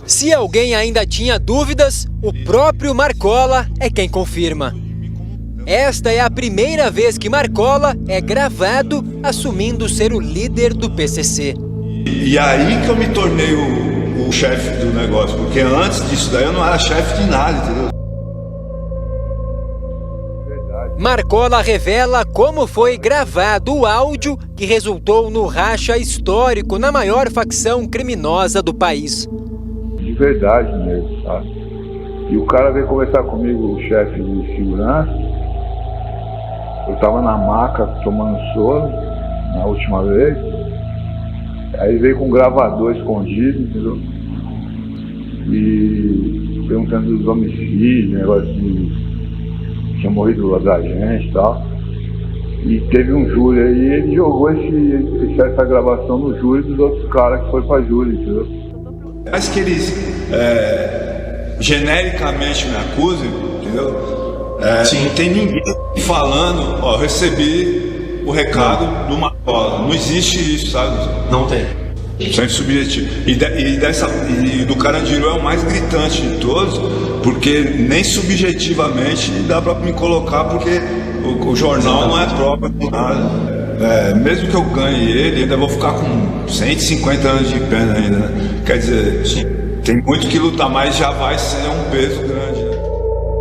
Se alguém ainda tinha dúvidas, o próprio Marcola é quem confirma. Esta é a primeira vez que Marcola é gravado assumindo ser o líder do PCC. E aí que eu me tornei o chefe do negócio, porque antes disso daí eu não era chefe de nada, entendeu? Marcola revela como foi gravado o áudio que resultou no racha histórico na maior facção criminosa do país. De verdade mesmo, sabe? E o cara veio conversar comigo, o chefe de segurança. Eu tava na maca tomando soro na última vez. Aí veio com um gravador escondido, entendeu? E perguntando dos homicídios, negócio de tinha morrido lá da gente e tal. E teve um júri aí, ele jogou essa gravação no júri dos outros caras que foi pra júri, entendeu? Mas que eles genericamente me acusem, entendeu? Não tem ninguém falando, ó, recebi o recado do Marcola. Não existe isso, sabe? Não tem. Sempre subjetivo. E do Carandiru é o mais gritante de todos, porque nem subjetivamente dá pra me colocar, porque o jornal não é próprio de nada. Mesmo que eu ganhe ele, ainda vou ficar com 150 anos de pena ainda, né? Quer dizer, sim, tem muito que lutar, mas já vai ser um peso grande, né?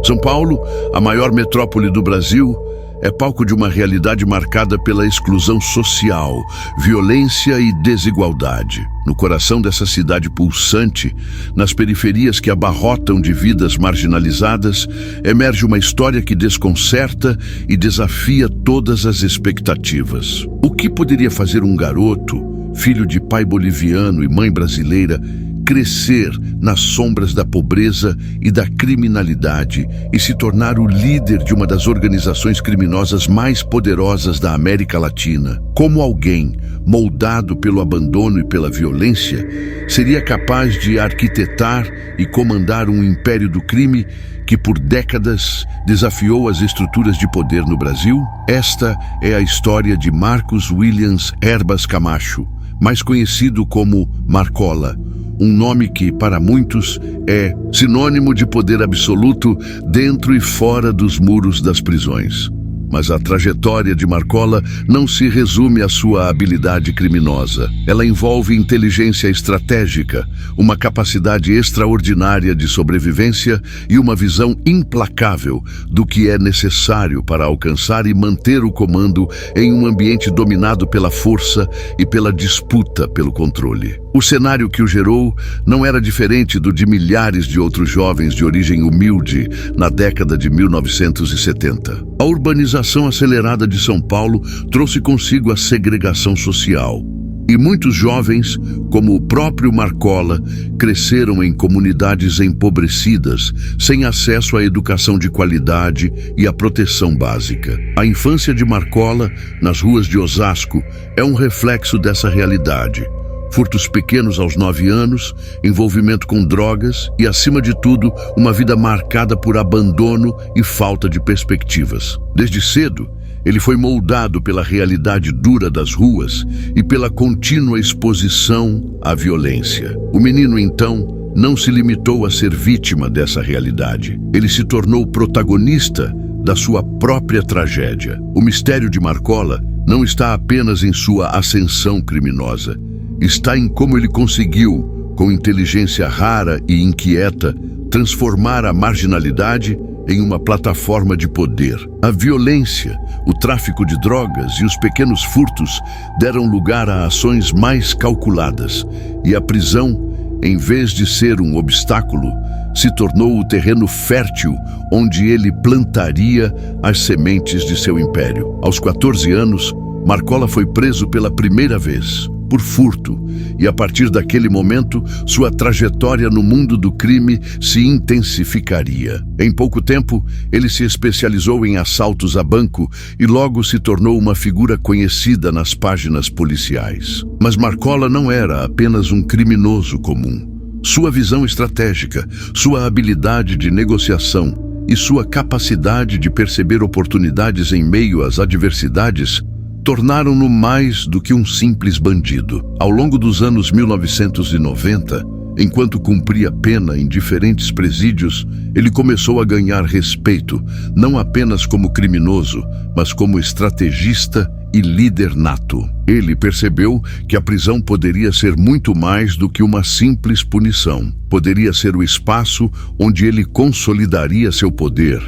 São Paulo, a maior metrópole do Brasil, é palco de uma realidade marcada pela exclusão social, violência e desigualdade. No coração dessa cidade pulsante, nas periferias que abarrotam de vidas marginalizadas, emerge uma história que desconcerta e desafia todas as expectativas. O que poderia fazer um garoto, filho de pai boliviano e mãe brasileira, crescer nas sombras da pobreza e da criminalidade e se tornar o líder de uma das organizações criminosas mais poderosas da América Latina? Como alguém, moldado pelo abandono e pela violência, seria capaz de arquitetar e comandar um império do crime que por décadas desafiou as estruturas de poder no Brasil? Esta é a história de Marcos Williams Herbas Camacho, mais conhecido como Marcola, um nome que, para muitos, é sinônimo de poder absoluto dentro e fora dos muros das prisões. Mas a trajetória de Marcola não se resume à sua habilidade criminosa. Ela envolve inteligência estratégica, uma capacidade extraordinária de sobrevivência e uma visão implacável do que é necessário para alcançar e manter o comando em um ambiente dominado pela força e pela disputa pelo controle. O cenário que o gerou não era diferente do de milhares de outros jovens de origem humilde na década de 1970. A urbanização acelerada de São Paulo trouxe consigo a segregação social. E muitos jovens, como o próprio Marcola, cresceram em comunidades empobrecidas, sem acesso à educação de qualidade e à proteção básica. A infância de Marcola, nas ruas de Osasco, é um reflexo dessa realidade. Furtos pequenos aos 9 anos, envolvimento com drogas e, acima de tudo, uma vida marcada por abandono e falta de perspectivas. Desde cedo, ele foi moldado pela realidade dura das ruas e pela contínua exposição à violência. O menino, então, não se limitou a ser vítima dessa realidade. Ele se tornou protagonista da sua própria tragédia. O mistério de Marcola não está apenas em sua ascensão criminosa. Está em como ele conseguiu, com inteligência rara e inquieta, transformar a marginalidade em uma plataforma de poder. A violência, o tráfico de drogas e os pequenos furtos deram lugar a ações mais calculadas, e a prisão, em vez de ser um obstáculo, se tornou o terreno fértil onde ele plantaria as sementes de seu império. Aos 14 anos, Marcola foi preso pela primeira vez por furto, e a partir daquele momento, sua trajetória no mundo do crime se intensificaria. Em pouco tempo, ele se especializou em assaltos a banco e logo se tornou uma figura conhecida nas páginas policiais. Mas Marcola não era apenas um criminoso comum. Sua visão estratégica, sua habilidade de negociação e sua capacidade de perceber oportunidades em meio às adversidades tornaram-no mais do que um simples bandido. Ao longo dos anos 1990, Enquanto cumpria pena em diferentes presídios, ele começou a ganhar respeito, não apenas como criminoso, mas como estrategista e líder nato. Ele percebeu que a prisão poderia ser muito mais do que uma simples punição. Poderia ser o espaço onde ele consolidaria seu poder,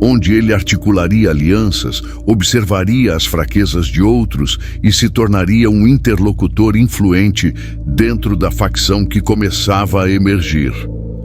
onde ele articularia alianças, observaria as fraquezas de outros e se tornaria um interlocutor influente dentro da facção que começava a emergir.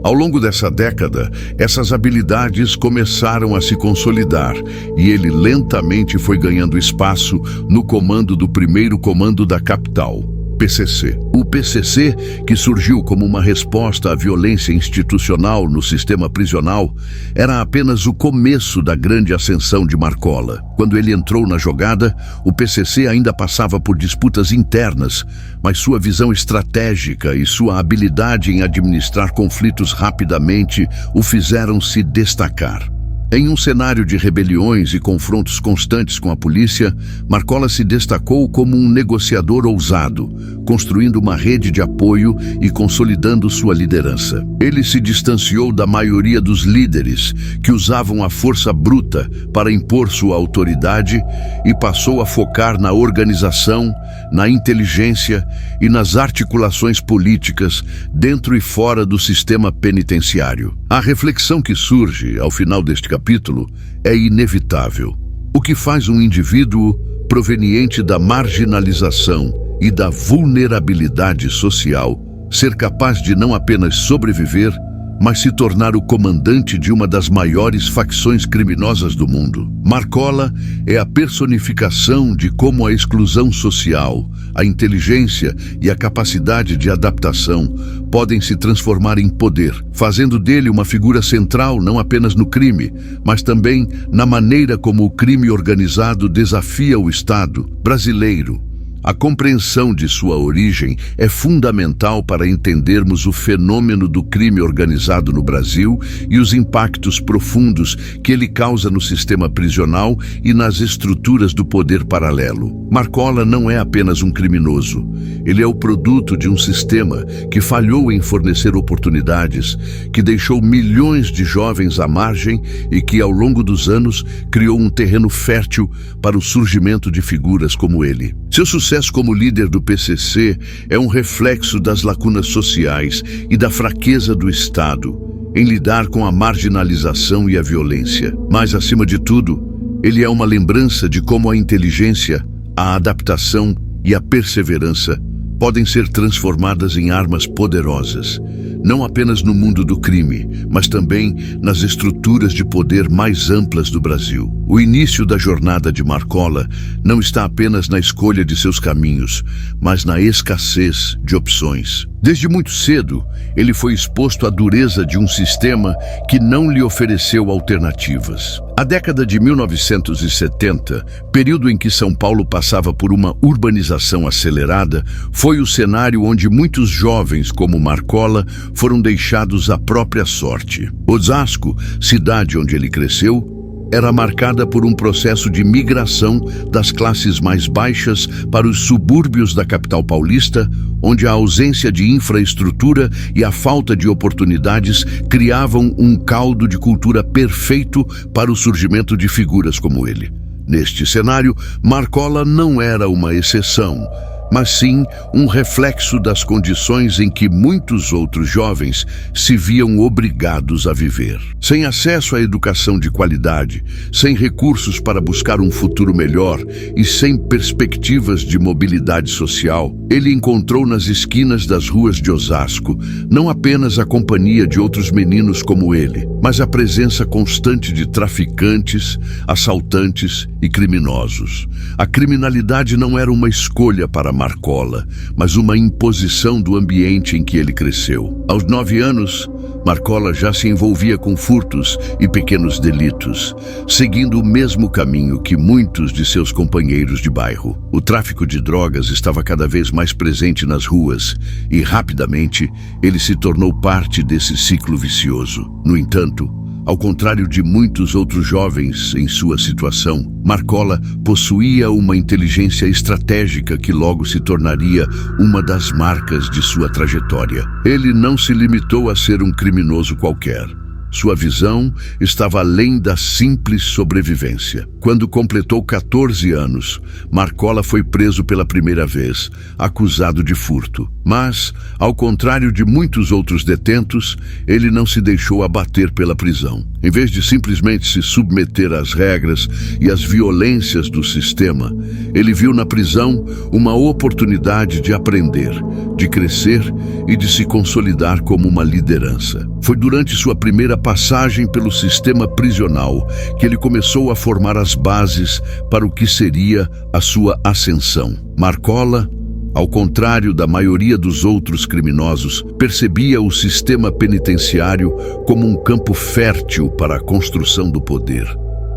Ao longo dessa década, essas habilidades começaram a se consolidar e ele lentamente foi ganhando espaço no comando do primeiro comando da capital, PCC. O PCC, que surgiu como uma resposta à violência institucional no sistema prisional, era apenas o começo da grande ascensão de Marcola. Quando ele entrou na jogada, o PCC ainda passava por disputas internas, mas sua visão estratégica e sua habilidade em administrar conflitos rapidamente o fizeram se destacar. Em um cenário de rebeliões e confrontos constantes com a polícia, Marcola se destacou como um negociador ousado, construindo uma rede de apoio e consolidando sua liderança. Ele se distanciou da maioria dos líderes, que usavam a força bruta para impor sua autoridade, e passou a focar na organização, na inteligência e nas articulações políticas dentro e fora do sistema penitenciário. A reflexão que surge ao final deste capítulo é inevitável. O que faz um indivíduo proveniente da marginalização e da vulnerabilidade social ser capaz de não apenas sobreviver, mas se tornar o comandante de uma das maiores facções criminosas do mundo? Marcola é a personificação de como a exclusão social, a inteligência e a capacidade de adaptação podem se transformar em poder, fazendo dele uma figura central não apenas no crime, mas também na maneira como o crime organizado desafia o Estado brasileiro. A compreensão de sua origem é fundamental para entendermos o fenômeno do crime organizado no Brasil e os impactos profundos que ele causa no sistema prisional e nas estruturas do poder paralelo. Marcola não é apenas um criminoso. Ele é o produto de um sistema que falhou em fornecer oportunidades, que deixou milhões de jovens à margem e que, ao longo dos anos, criou um terreno fértil para o surgimento de figuras como ele. Seu sucesso como líder do PCC é um reflexo das lacunas sociais e da fraqueza do Estado em lidar com a marginalização e a violência. Mas, acima de tudo, ele é uma lembrança de como a inteligência, a adaptação e a perseverança podem ser transformadas em armas poderosas, não apenas no mundo do crime, mas também nas estruturas de poder mais amplas do Brasil. O início da jornada de Marcola não está apenas na escolha de seus caminhos, mas na escassez de opções. Desde muito cedo, ele foi exposto à dureza de um sistema que não lhe ofereceu alternativas. A década de 1970, período em que São Paulo passava por uma urbanização acelerada, foi o cenário onde muitos jovens como Marcola foram deixados à própria sorte. Osasco, cidade onde ele cresceu, era marcada por um processo de migração das classes mais baixas para os subúrbios da capital paulista, onde a ausência de infraestrutura e a falta de oportunidades criavam um caldo de cultura perfeito para o surgimento de figuras como ele. Neste cenário, Marcola não era uma exceção, mas sim um reflexo das condições em que muitos outros jovens se viam obrigados a viver. Sem acesso à educação de qualidade, sem recursos para buscar um futuro melhor e sem perspectivas de mobilidade social, ele encontrou nas esquinas das ruas de Osasco não apenas a companhia de outros meninos como ele, mas a presença constante de traficantes, assaltantes e criminosos. A criminalidade não era uma escolha para Marcola, mas uma imposição do ambiente em que ele cresceu. Aos 9 anos, Marcola já se envolvia com furtos e pequenos delitos, seguindo o mesmo caminho que muitos de seus companheiros de bairro. O tráfico de drogas estava cada vez mais presente nas ruas e, rapidamente, ele se tornou parte desse ciclo vicioso. No entanto, Ao contrário de muitos outros jovens em sua situação, Marcola possuía uma inteligência estratégica que logo se tornaria uma das marcas de sua trajetória. Ele não se limitou a ser um criminoso qualquer. Sua visão estava além da simples sobrevivência. Quando completou 14 anos, Marcola foi preso pela primeira vez, acusado de furto. Mas, ao contrário de muitos outros detentos, ele não se deixou abater pela prisão. Em vez de simplesmente se submeter às regras e às violências do sistema, ele viu na prisão uma oportunidade de aprender, de crescer e de se consolidar como uma liderança. Foi durante sua primeira passagem pelo sistema prisional que ele começou a formar as bases para o que seria a sua ascensão. Marcola, ao contrário da maioria dos outros criminosos, percebia o sistema penitenciário como um campo fértil para a construção do poder.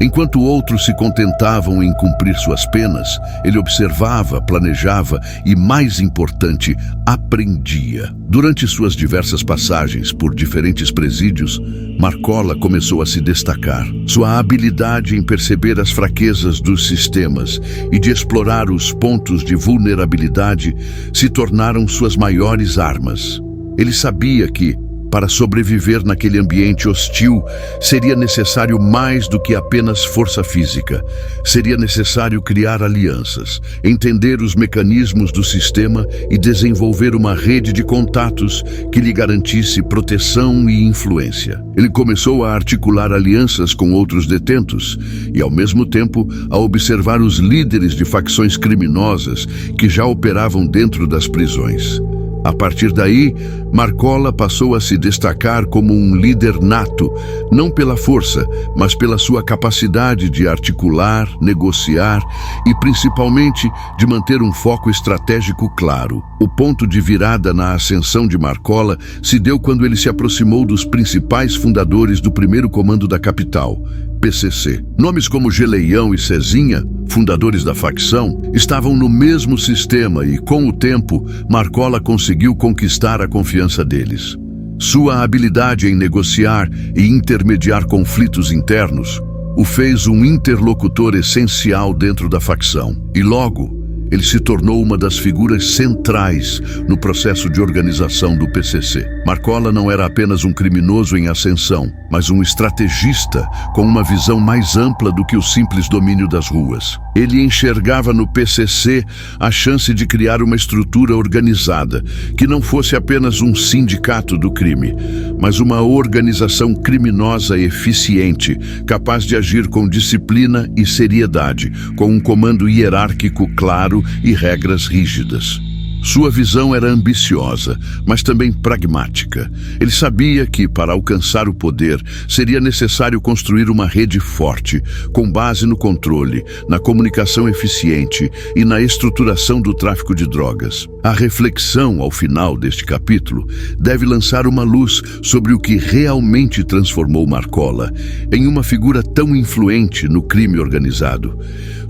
Enquanto outros se contentavam em cumprir suas penas, ele observava, planejava e, mais importante, aprendia. Durante suas diversas passagens por diferentes presídios, Marcola começou a se destacar. Sua habilidade em perceber as fraquezas dos sistemas e de explorar os pontos de vulnerabilidade se tornaram suas maiores armas. Ele sabia que, para sobreviver naquele ambiente hostil, seria necessário mais do que apenas força física. Seria necessário criar alianças, entender os mecanismos do sistema e desenvolver uma rede de contatos que lhe garantisse proteção e influência. Ele começou a articular alianças com outros detentos e, ao mesmo tempo, a observar os líderes de facções criminosas que já operavam dentro das prisões. A partir daí, Marcola passou a se destacar como um líder nato, não pela força, mas pela sua capacidade de articular, negociar e, principalmente, de manter um foco estratégico claro. O ponto de virada na ascensão de Marcola se deu quando ele se aproximou dos principais fundadores do primeiro comando da capital, PCC. Nomes como Geleião e Cezinha, fundadores da facção, estavam no mesmo sistema e, com o tempo, Marcola conseguiu conquistar a confiança deles. Sua habilidade em negociar e intermediar conflitos internos o fez um interlocutor essencial dentro da facção. E logo, ele se tornou uma das figuras centrais no processo de organização do PCC. Marcola não era apenas um criminoso em ascensão, mas um estrategista com uma visão mais ampla do que o simples domínio das ruas. Ele enxergava no PCC a chance de criar uma estrutura organizada, que não fosse apenas um sindicato do crime, mas uma organização criminosa eficiente, capaz de agir com disciplina e seriedade, com um comando hierárquico claro e regras rígidas. Sua visão era ambiciosa, mas também pragmática. Ele sabia que, para alcançar o poder, seria necessário construir uma rede forte, com base no controle, na comunicação eficiente e na estruturação do tráfico de drogas. A reflexão, ao final deste capítulo, deve lançar uma luz sobre o que realmente transformou Marcola em uma figura tão influente no crime organizado.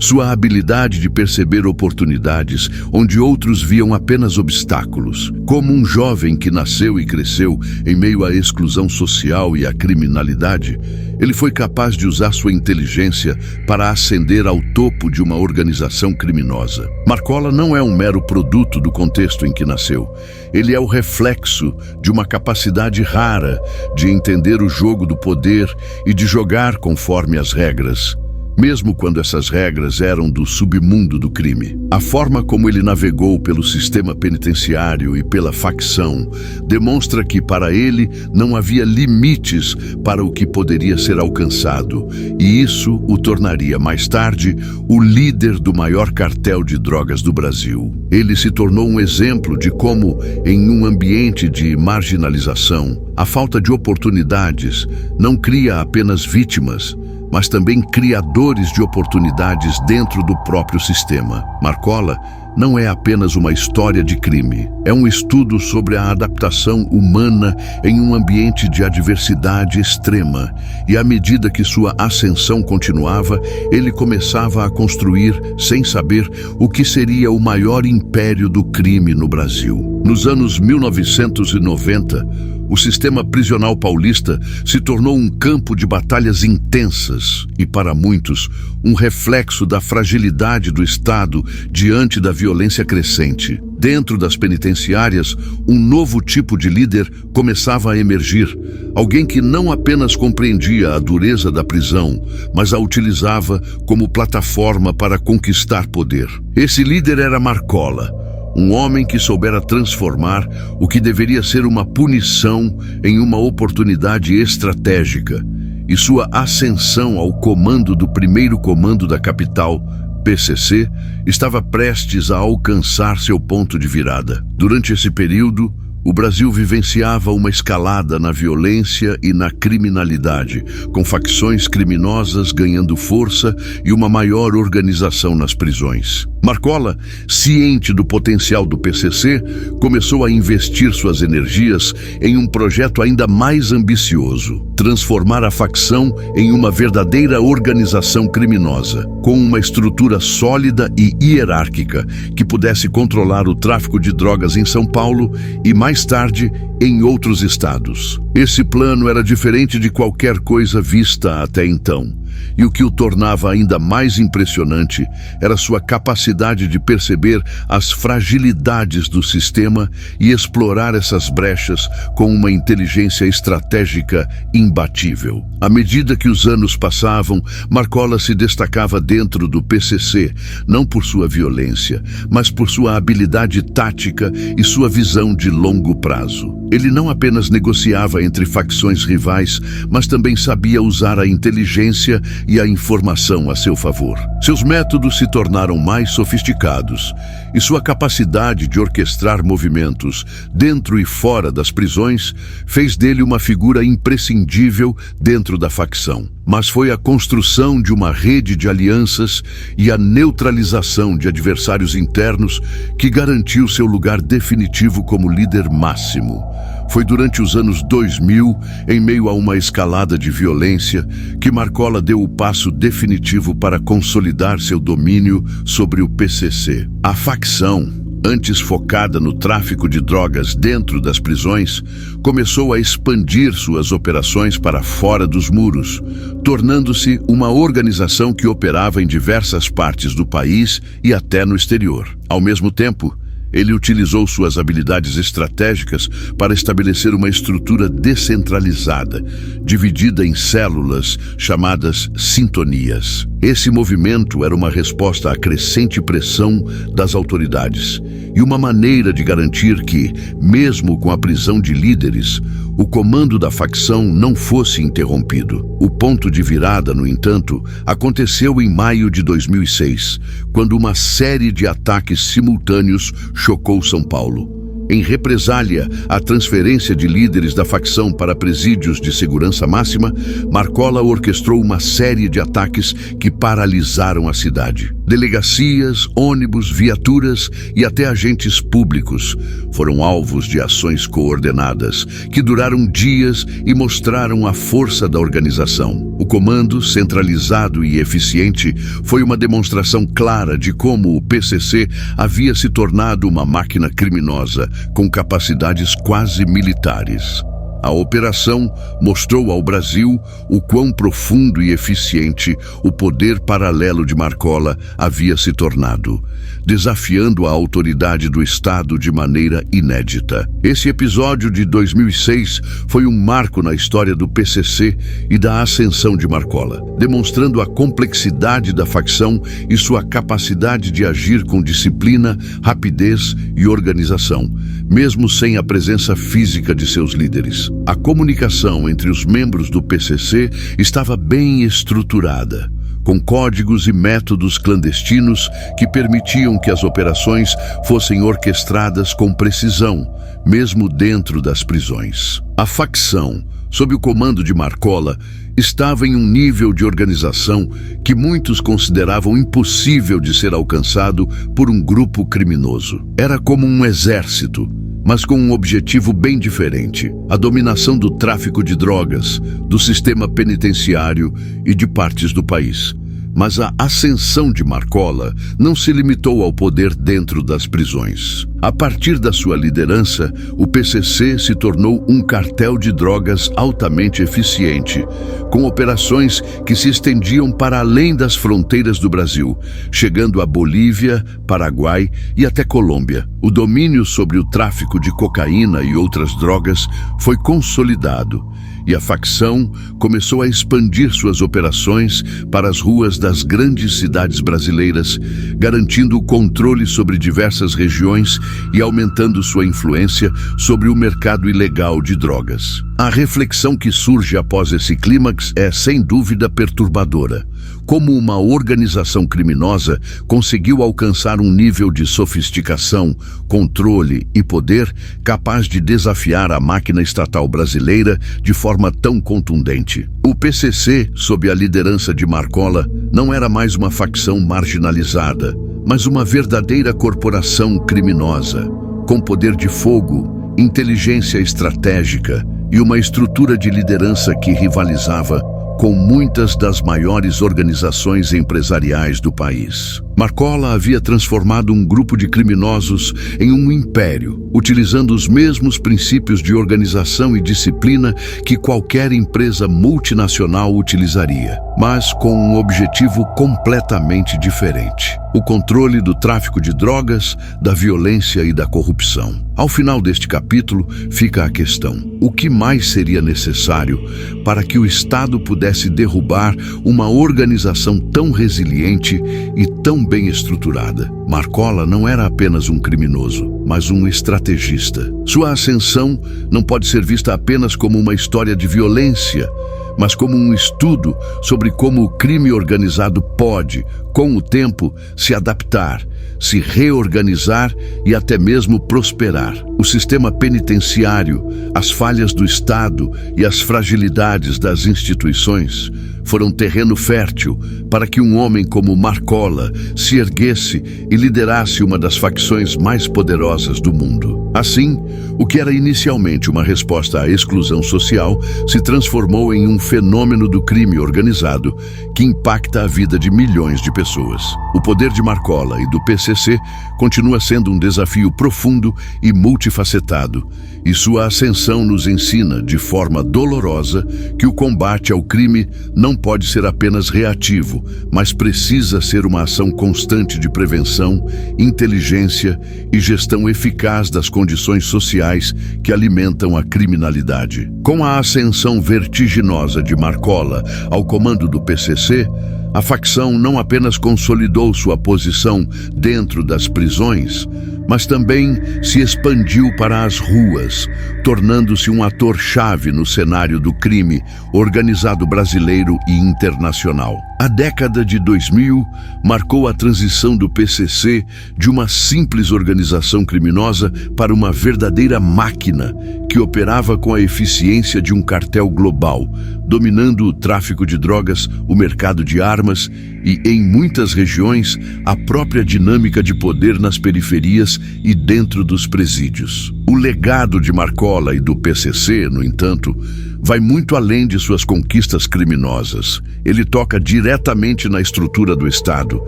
Sua habilidade de perceber oportunidades onde outros viam apenas obstáculos. Como um jovem que nasceu e cresceu em meio à exclusão social e à criminalidade, ele foi capaz de usar sua inteligência para ascender ao topo de uma organização criminosa. Marcola não é um mero produto do contexto em que nasceu. Ele é o reflexo de uma capacidade rara de entender o jogo do poder e de jogar conforme as regras, mesmo quando essas regras eram do submundo do crime. A forma como ele navegou pelo sistema penitenciário e pela facção demonstra que, para ele, não havia limites para o que poderia ser alcançado, e isso o tornaria, mais tarde, o líder do maior cartel de drogas do Brasil. Ele se tornou um exemplo de como, em um ambiente de marginalização, a falta de oportunidades não cria apenas vítimas, mas também criadores de oportunidades dentro do próprio sistema. Marcola não é apenas uma história de crime, é um estudo sobre a adaptação humana em um ambiente de adversidade extrema, e à medida que sua ascensão continuava, ele começava a construir, sem saber, o que seria o maior império do crime no Brasil. Nos anos 1990, o sistema prisional paulista se tornou um campo de batalhas intensas e, para muitos, um reflexo da fragilidade do Estado diante da violência crescente. Dentro das penitenciárias, um novo tipo de líder começava a emergir. Alguém que não apenas compreendia a dureza da prisão, mas a utilizava como plataforma para conquistar poder. Esse líder era Marcola, um homem que soubera transformar o que deveria ser uma punição em uma oportunidade estratégica, e sua ascensão ao comando do primeiro comando da capital, PCC, estava prestes a alcançar seu ponto de virada. Durante esse período, o Brasil vivenciava uma escalada na violência e na criminalidade, com facções criminosas ganhando força e uma maior organização nas prisões. Marcola, ciente do potencial do PCC, começou a investir suas energias em um projeto ainda mais ambicioso: transformar a facção em uma verdadeira organização criminosa, com uma estrutura sólida e hierárquica que pudesse controlar o tráfico de drogas em São Paulo e, mais tarde, em outros estados. Esse plano era diferente de qualquer coisa vista até então. E o que o tornava ainda mais impressionante era sua capacidade de perceber as fragilidades do sistema e explorar essas brechas com uma inteligência estratégica imbatível. À medida que os anos passavam, Marcola se destacava dentro do PCC, não por sua violência, mas por sua habilidade tática e sua visão de longo prazo. Ele não apenas negociava entre facções rivais, mas também sabia usar a inteligência e a informação a seu favor. Seus métodos se tornaram mais sofisticados e sua capacidade de orquestrar movimentos dentro e fora das prisões fez dele uma figura imprescindível dentro da facção. Mas foi a construção de uma rede de alianças e a neutralização de adversários internos que garantiu seu lugar definitivo como líder máximo. Foi durante os anos 2000, em meio a uma escalada de violência, que Marcola deu o passo definitivo para consolidar seu domínio sobre o PCC. A facção, antes focada no tráfico de drogas dentro das prisões, começou a expandir suas operações para fora dos muros, tornando-se uma organização que operava em diversas partes do país e até no exterior. Ao mesmo tempo, ele utilizou suas habilidades estratégicas para estabelecer uma estrutura descentralizada, dividida em células chamadas sintonias. Esse movimento era uma resposta à crescente pressão das autoridades e uma maneira de garantir que, mesmo com a prisão de líderes, o comando da facção não fosse interrompido. O ponto de virada, no entanto, aconteceu em maio de 2006, quando uma série de ataques simultâneos chocou São Paulo. Em represália à transferência de líderes da facção para presídios de segurança máxima, Marcola orquestrou uma série de ataques que paralisaram a cidade. Delegacias, ônibus, viaturas e até agentes públicos foram alvos de ações coordenadas, que duraram dias e mostraram a força da organização. O comando, centralizado e eficiente, foi uma demonstração clara de como o PCC havia se tornado uma máquina criminosa, com capacidades quase militares. A operação mostrou ao Brasil o quão profundo e eficiente o poder paralelo de Marcola havia se tornado, desafiando a autoridade do Estado de maneira inédita. Esse episódio de 2006 foi um marco na história do PCC e da ascensão de Marcola, demonstrando a complexidade da facção e sua capacidade de agir com disciplina, rapidez e organização, mesmo sem a presença física de seus líderes. A comunicação entre os membros do PCC estava bem estruturada, com códigos e métodos clandestinos que permitiam que as operações fossem orquestradas com precisão, mesmo dentro das prisões. A facção, sob o comando de Marcola, estava em um nível de organização que muitos consideravam impossível de ser alcançado por um grupo criminoso. Era como um exército, mas com um objetivo bem diferente: a dominação do tráfico de drogas, do sistema penitenciário e de partes do país. Mas a ascensão de Marcola não se limitou ao poder dentro das prisões. A partir da sua liderança, o PCC se tornou um cartel de drogas altamente eficiente, com operações que se estendiam para além das fronteiras do Brasil, chegando a Bolívia, Paraguai e até Colômbia. O domínio sobre o tráfico de cocaína e outras drogas foi consolidado, e a facção começou a expandir suas operações para as ruas das grandes cidades brasileiras, garantindo o controle sobre diversas regiões e aumentando sua influência sobre o mercado ilegal de drogas. A reflexão que surge após esse clímax é, sem dúvida, perturbadora. Como uma organização criminosa conseguiu alcançar um nível de sofisticação, controle e poder capaz de desafiar a máquina estatal brasileira de forma tão contundente. O PCC, sob a liderança de Marcola, não era mais uma facção marginalizada, mas uma verdadeira corporação criminosa, com poder de fogo, inteligência estratégica e uma estrutura de liderança que rivalizava com muitas das maiores organizações empresariais do país. Marcola havia transformado um grupo de criminosos em um império, utilizando os mesmos princípios de organização e disciplina que qualquer empresa multinacional utilizaria, mas com um objetivo completamente diferente: o controle do tráfico de drogas, da violência e da corrupção. Ao final deste capítulo, fica a questão: o que mais seria necessário para que o Estado pudesse derrubar uma organização tão resiliente e tão bem estruturada? Marcola não era apenas um criminoso, mas um estrategista. Sua ascensão não pode ser vista apenas como uma história de violência, mas como um estudo sobre como o crime organizado pode, com o tempo, se adaptar, se reorganizar e até mesmo prosperar. O sistema penitenciário, as falhas do Estado e as fragilidades das instituições foram terreno fértil para que um homem como Marcola se erguesse e liderasse uma das facções mais poderosas do mundo. Assim, o que era inicialmente uma resposta à exclusão social se transformou em um fenômeno do crime organizado que impacta a vida de milhões de pessoas. O poder de Marcola e do PCC continua sendo um desafio profundo e multifacetado, e sua ascensão nos ensina, de forma dolorosa, que o combate ao crime não pode ser apenas reativo, mas precisa ser uma ação constante de prevenção, inteligência e gestão eficaz das condições sociais que alimentam a criminalidade. Com a ascensão vertiginosa de Marcola ao comando do PCC, a facção não apenas consolidou sua posição dentro das prisões, mas também se expandiu para as ruas, tornando-se um ator-chave no cenário do crime organizado brasileiro e internacional. A década de 2000 marcou a transição do PCC de uma simples organização criminosa para uma verdadeira máquina que operava com a eficiência de um cartel global, dominando o tráfico de drogas, o mercado de armas e, em muitas regiões, a própria dinâmica de poder nas periferias e dentro dos presídios. O legado de Marcola e do PCC, no entanto, vai muito além de suas conquistas criminosas. Ele toca diretamente na estrutura do Estado,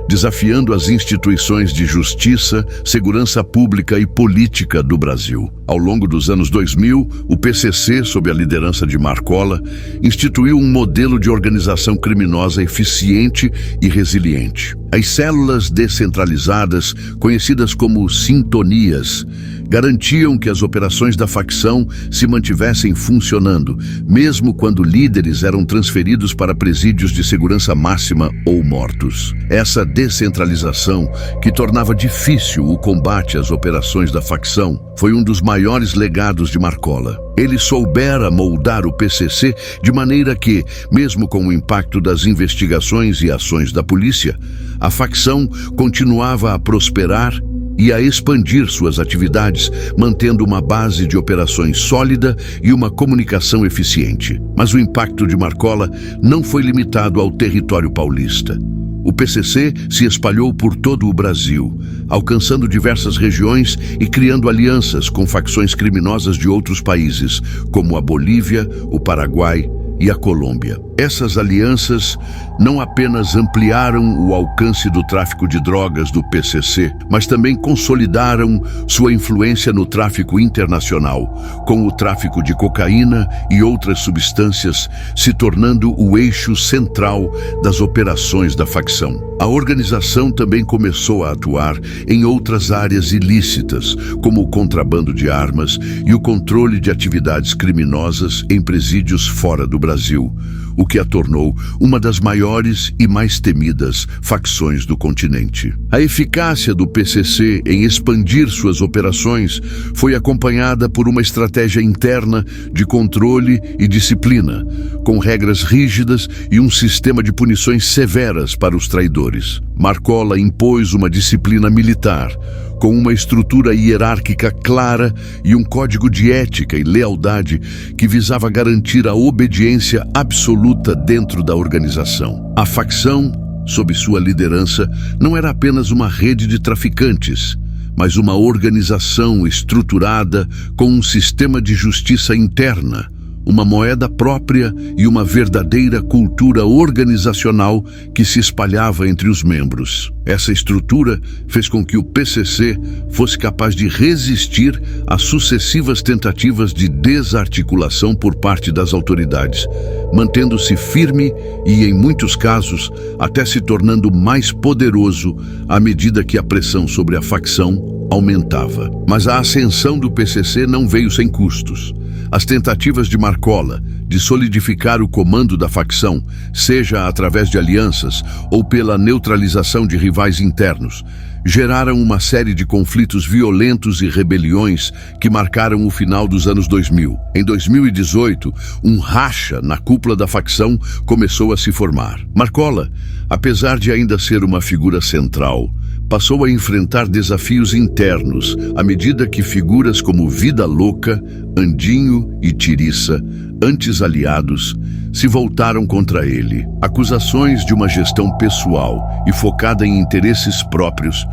desafiando as instituições de justiça, segurança pública e política do Brasil. Ao longo dos anos 2000, o PCC, sob a liderança de Marcola, instituiu um modelo de organização criminosa eficiente e resiliente. As células descentralizadas, conhecidas como sintonias, garantiam que as operações da facção se mantivessem funcionando, mesmo quando líderes eram transferidos para presídios de segurança máxima ou mortos. Essa descentralização, que tornava difícil o combate às operações da facção, foi um dos maiores legados de Marcola. Ele soubera moldar o PCC de maneira que, mesmo com o impacto das investigações e ações da polícia, a facção continuava a prosperar e a expandir suas atividades, mantendo uma base de operações sólida e uma comunicação eficiente. Mas o impacto de Marcola não foi limitado ao território paulista. O PCC se espalhou por todo o Brasil, alcançando diversas regiões e criando alianças com facções criminosas de outros países, como a Bolívia, o Paraguai e a Colômbia. Essas alianças não apenas ampliaram o alcance do tráfico de drogas do PCC, mas também consolidaram sua influência no tráfico internacional, com o tráfico de cocaína e outras substâncias se tornando o eixo central das operações da facção. A organização também começou a atuar em outras áreas ilícitas, como o contrabando de armas e o controle de atividades criminosas em presídios fora do Brasil, o que a tornou uma das maiores e mais temidas facções do continente. A eficácia do PCC em expandir suas operações foi acompanhada por uma estratégia interna de controle e disciplina, com regras rígidas e um sistema de punições severas para os traidores. Marcola impôs uma disciplina militar, com uma estrutura hierárquica clara e um código de ética e lealdade que visava garantir a obediência absoluta dentro da organização. A facção, sob sua liderança, não era apenas uma rede de traficantes, mas uma organização estruturada com um sistema de justiça interna, uma moeda própria e uma verdadeira cultura organizacional que se espalhava entre os membros. Essa estrutura fez com que o PCC fosse capaz de resistir às sucessivas tentativas de desarticulação por parte das autoridades, mantendo-se firme e, em muitos casos, até se tornando mais poderoso à medida que a pressão sobre a facção aumentava. Mas a ascensão do PCC não veio sem custos. As tentativas de Marcola de solidificar o comando da facção, seja através de alianças ou pela neutralização de rivais internos, geraram uma série de conflitos violentos e rebeliões que marcaram o final dos anos 2000. Em 2018, um racha na cúpula da facção começou a se formar. Marcola, apesar de ainda ser uma figura central, passou a enfrentar desafios internos à medida que figuras como Vida Louca, Andinho e Tiriça, antes aliados, se voltaram contra ele. Acusações de uma gestão pessoal e focada em interesses próprios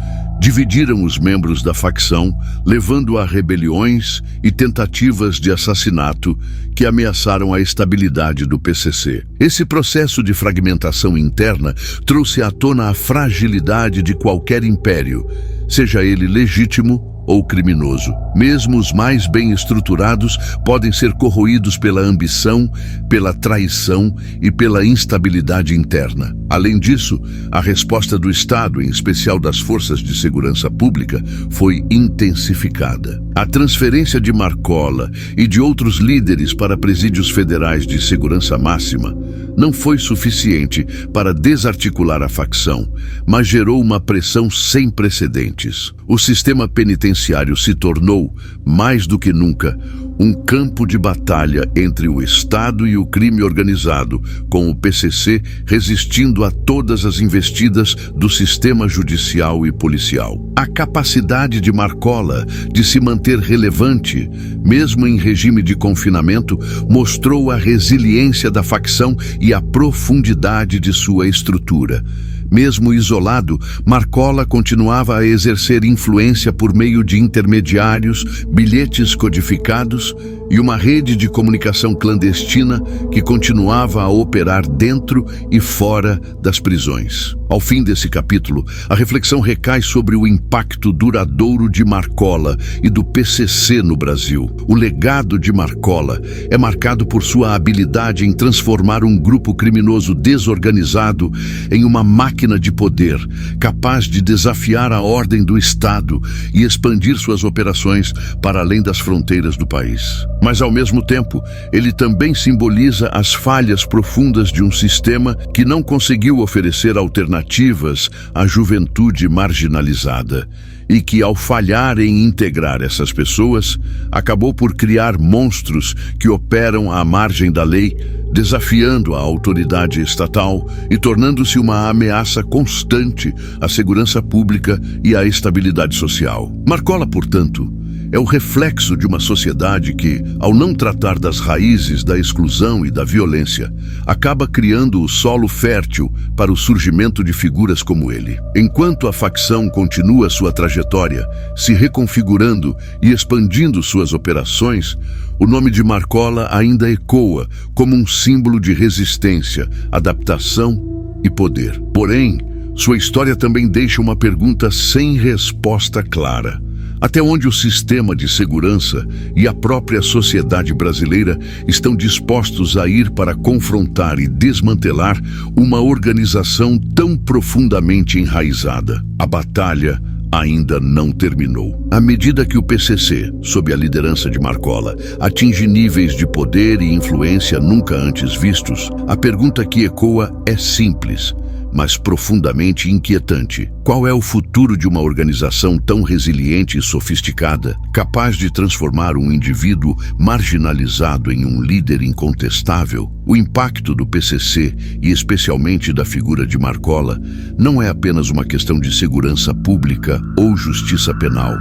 dividiram os membros da facção, levando a rebeliões e tentativas de assassinato que ameaçaram a estabilidade do PCC. Esse processo de fragmentação interna trouxe à tona a fragilidade de qualquer império, seja ele legítimo ou criminoso. Mesmo os mais bem estruturados podem ser corroídos pela ambição, pela traição e pela instabilidade interna. Além disso, a resposta do Estado, em especial das forças de segurança pública, foi intensificada. A transferência de Marcola e de outros líderes para presídios federais de segurança máxima não foi suficiente para desarticular a facção, mas gerou uma pressão sem precedentes. O sistema penitenciário se tornou, mais do que nunca, um campo de batalha entre o Estado e o crime organizado, com o PCC resistindo a todas as investidas do sistema judicial e policial. A capacidade de Marcola de se manter relevante, mesmo em regime de confinamento, mostrou a resiliência da facção e a profundidade de sua estrutura. Mesmo isolado, Marcola continuava a exercer influência por meio de intermediários, bilhetes codificados e uma rede de comunicação clandestina que continuava a operar dentro e fora das prisões. Ao fim desse capítulo, a reflexão recai sobre o impacto duradouro de Marcola e do PCC no Brasil. O legado de Marcola é marcado por sua habilidade em transformar um grupo criminoso desorganizado em uma máquina de poder, capaz de desafiar a ordem do Estado e expandir suas operações para além das fronteiras do país. Mas, ao mesmo tempo, ele também simboliza as falhas profundas de um sistema que não conseguiu oferecer alternativas à juventude marginalizada e que, ao falhar em integrar essas pessoas, acabou por criar monstros que operam à margem da lei, desafiando a autoridade estatal e tornando-se uma ameaça constante à segurança pública e à estabilidade social. Marcola, portanto, é o reflexo de uma sociedade que, ao não tratar das raízes da exclusão e da violência, acaba criando o solo fértil para o surgimento de figuras como ele. Enquanto a facção continua sua trajetória, se reconfigurando e expandindo suas operações, o nome de Marcola ainda ecoa como um símbolo de resistência, adaptação e poder. Porém, sua história também deixa uma pergunta sem resposta clara. Até onde o sistema de segurança e a própria sociedade brasileira estão dispostos a ir para confrontar e desmantelar uma organização tão profundamente enraizada? A batalha ainda não terminou. À medida que o PCC, sob a liderança de Marcola, atinge níveis de poder e influência nunca antes vistos, a pergunta que ecoa é simples, mas profundamente inquietante. Qual é o futuro de uma organização tão resiliente e sofisticada, capaz de transformar um indivíduo marginalizado em um líder incontestável? O impacto do PCC, e especialmente da figura de Marcola, não é apenas uma questão de segurança pública ou justiça penal,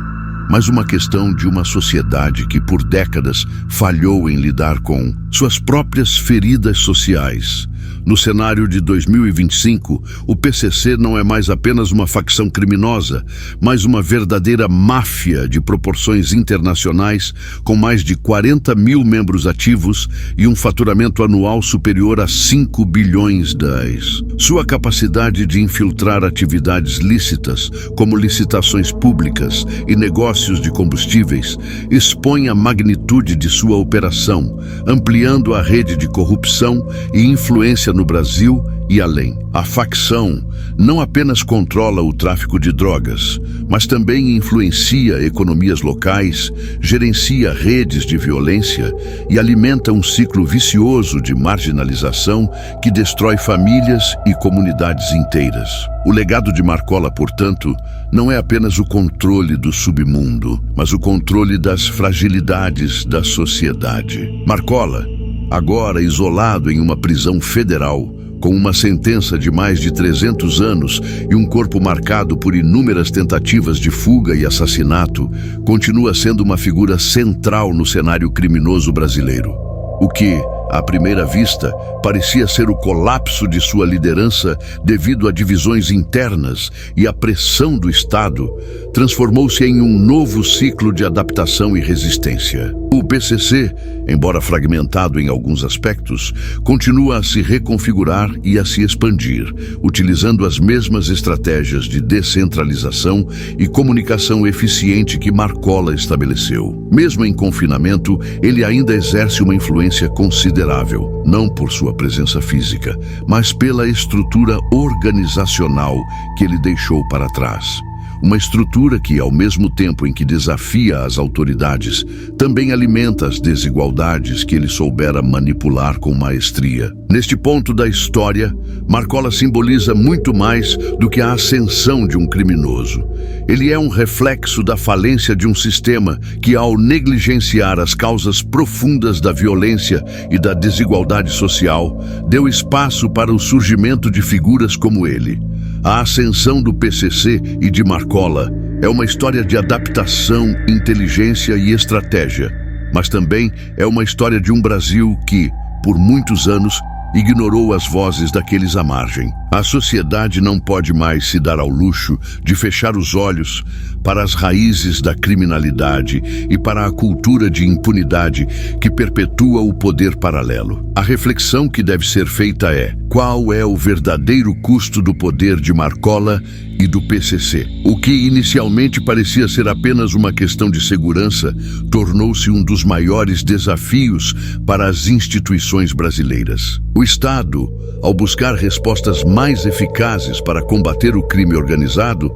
mas uma questão de uma sociedade que por décadas falhou em lidar com suas próprias feridas sociais. No cenário de 2025, o PCC não é mais apenas uma facção criminosa, mas uma verdadeira máfia de proporções internacionais, com mais de 40 mil membros ativos e um faturamento anual superior a 5 bilhões de reais. Sua capacidade de infiltrar atividades lícitas, como licitações públicas e negócios de combustíveis, expõe a magnitude de sua operação, ampliando a rede de corrupção e influência no Brasil e além. A facção não apenas controla o tráfico de drogas, mas também influencia economias locais, gerencia redes de violência e alimenta um ciclo vicioso de marginalização que destrói famílias e comunidades inteiras. O legado de Marcola, portanto, não é apenas o controle do submundo, mas o controle das fragilidades da sociedade. Marcola, agora isolado em uma prisão federal, com uma sentença de mais de 300 anos e um corpo marcado por inúmeras tentativas de fuga e assassinato, continua sendo uma figura central no cenário criminoso brasileiro. O que, à primeira vista, parecia ser o colapso de sua liderança devido a divisões internas e à pressão do Estado, transformou-se em um novo ciclo de adaptação e resistência. O PCC, embora fragmentado em alguns aspectos, continua a se reconfigurar e a se expandir, utilizando as mesmas estratégias de descentralização e comunicação eficiente que Marcola estabeleceu. Mesmo em confinamento, ele ainda exerce uma influência considerável, não por sua presença física, mas pela estrutura organizacional que ele deixou para trás. Uma estrutura que, ao mesmo tempo em que desafia as autoridades, também alimenta as desigualdades que ele soubera manipular com maestria. Neste ponto da história, Marcola simboliza muito mais do que a ascensão de um criminoso. Ele é um reflexo da falência de um sistema que, ao negligenciar as causas profundas da violência e da desigualdade social, deu espaço para o surgimento de figuras como ele. A ascensão do PCC e de Marcola é uma história de adaptação, inteligência e estratégia, mas também é uma história de um Brasil que, por muitos anos, ignorou as vozes daqueles à margem. A sociedade não pode mais se dar ao luxo de fechar os olhos para as raízes da criminalidade e para a cultura de impunidade que perpetua o poder paralelo. A reflexão que deve ser feita é: qual é o verdadeiro custo do poder de Marcola e do PCC? O que inicialmente parecia ser apenas uma questão de segurança tornou-se um dos maiores desafios para as instituições brasileiras. O Estado, ao buscar respostas mais eficazes para combater o crime organizado,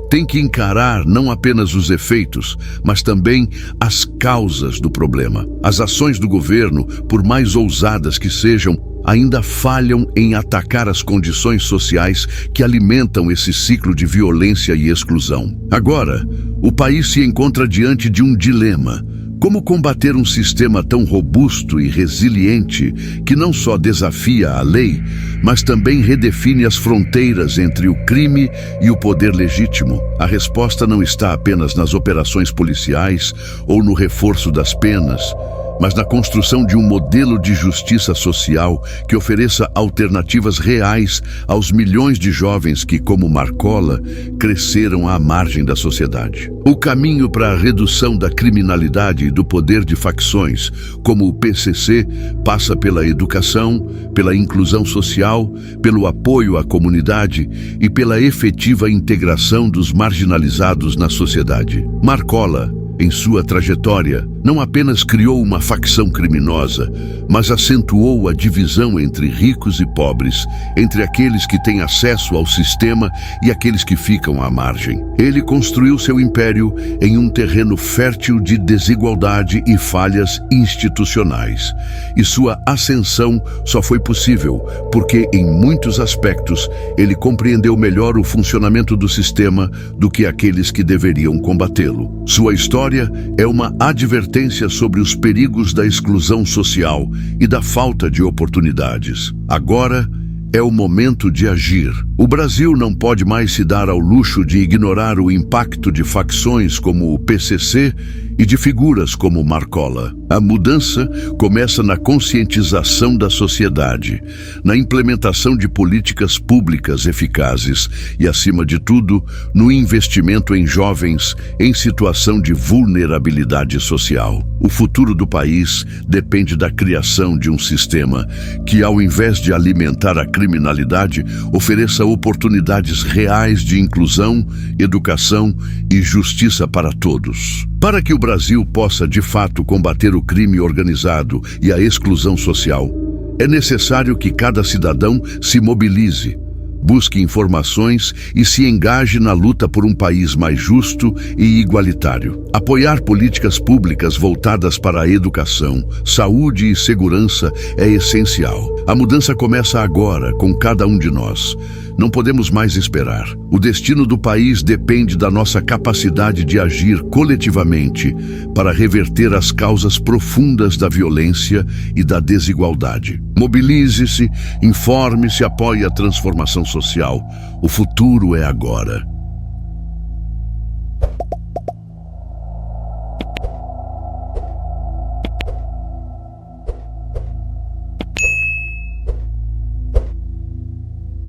tem que encarar não apenas os efeitos, mas também as causas do problema. As ações do governo, por mais ousadas que sejam, ainda falham em atacar as condições sociais que alimentam esse ciclo de violência e exclusão. Agora, o país se encontra diante de um dilema: Como combater um sistema tão robusto e resiliente que não só desafia a lei, mas também redefine as fronteiras entre o crime e o poder legítimo? A resposta não está apenas nas operações policiais ou no reforço das penas, mas na construção de um modelo de justiça social que ofereça alternativas reais aos milhões de jovens que, como Marcola, cresceram à margem da sociedade. O caminho para a redução da criminalidade e do poder de facções, como o PCC, passa pela educação, pela inclusão social, pelo apoio à comunidade e pela efetiva integração dos marginalizados na sociedade. Marcola, em sua trajetória, não apenas criou uma facção criminosa, mas acentuou a divisão entre ricos e pobres, entre aqueles que têm acesso ao sistema e aqueles que ficam à margem. Ele construiu seu império em um terreno fértil de desigualdade e falhas institucionais. E sua ascensão só foi possível porque, em muitos aspectos, ele compreendeu melhor o funcionamento do sistema do que aqueles que deveriam combatê-lo. Sua história é uma advertência sobre os perigos da exclusão social e da falta de oportunidades. Agora é o momento de agir. O Brasil não pode mais se dar ao luxo de ignorar o impacto de facções como o PCC e de figuras como Marcola. A mudança começa na conscientização da sociedade, na implementação de políticas públicas eficazes e, acima de tudo, no investimento em jovens em situação de vulnerabilidade social. O futuro do país depende da criação de um sistema que, ao invés de alimentar a criminalidade, ofereça oportunidades reais de inclusão, educação e justiça para todos. Para que o Brasil possa, de fato, combater o crime organizado e a exclusão social, é necessário que cada cidadão se mobilize, busque informações e se engaje na luta por um país mais justo e igualitário. Apoiar políticas públicas voltadas para a educação, saúde e segurança é essencial. A mudança começa agora, com cada um de nós. Não podemos mais esperar. O destino do país depende da nossa capacidade de agir coletivamente para reverter as causas profundas da violência e da desigualdade. Mobilize-se, informe-se, apoie a transformação social. O futuro é agora.